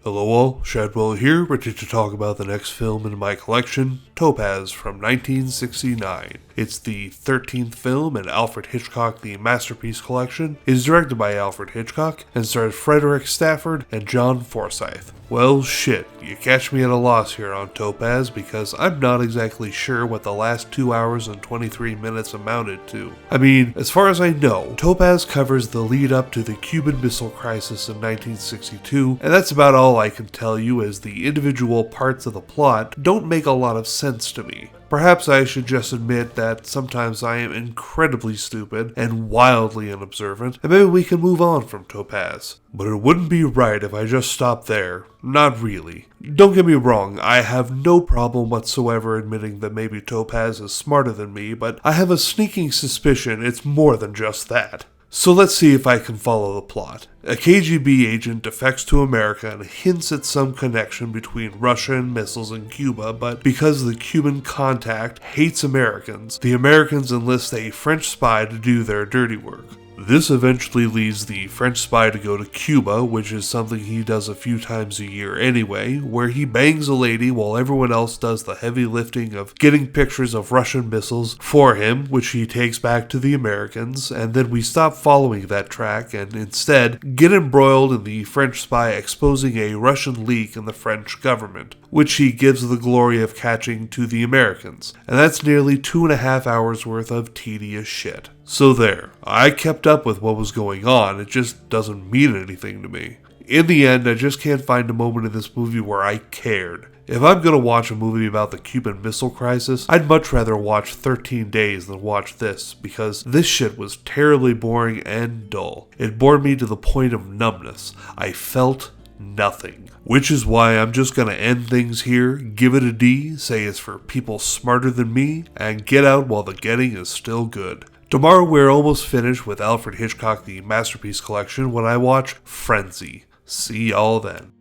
Hello all, Shadwell here, ready to talk about the next film in my collection, Topaz from 1969. It's the 13th film in Alfred Hitchcock The Masterpiece Collection. It is directed by Alfred Hitchcock and stars Frederick Stafford and John Forsythe. Well shit, you catch me at a loss here on Topaz because I'm not exactly sure what the last 2 hours and 23 minutes amounted to. I mean, as far as I know, Topaz covers the lead up to the Cuban Missile Crisis in 1962, and that's about all I can tell you, as the individual parts of the plot don't make a lot of sense to me. Perhaps I should just admit that sometimes I am incredibly stupid and wildly unobservant, and maybe we can move on from Topaz. But it wouldn't be right if I just stopped there. Not really. Don't get me wrong, I have no problem whatsoever admitting that maybe Topaz is smarter than me, but I have a sneaking suspicion it's more than just that. So let's see if I can follow the plot. A KGB agent defects to America and hints at some connection between Russian missiles and Cuba, but because the Cuban contact hates Americans, the Americans enlist a French spy to do their dirty work. This eventually leads the French spy to go to Cuba, which is something he does a few times a year anyway, where he bangs a lady while everyone else does the heavy lifting of getting pictures of Russian missiles for him, which he takes back to the Americans, and then we stop following that track and instead get embroiled in the French spy exposing a Russian leak in the French government, which he gives the glory of catching to the Americans, and that's nearly 2.5 hours worth of tedious shit. So there, I kept up with what was going on, it just doesn't mean anything to me. In the end, I just can't find a moment in this movie where I cared. If I'm gonna watch a movie about the Cuban Missile Crisis, I'd much rather watch 13 Days than watch this, because this shit was terribly boring and dull. It bored me to the point of numbness. I felt nothing. Which is why I'm just gonna end things here, give it a D, say it's for people smarter than me, and get out while the getting is still good. Tomorrow we're almost finished with Alfred Hitchcock The Masterpiece Collection when I watch Frenzy. See y'all then.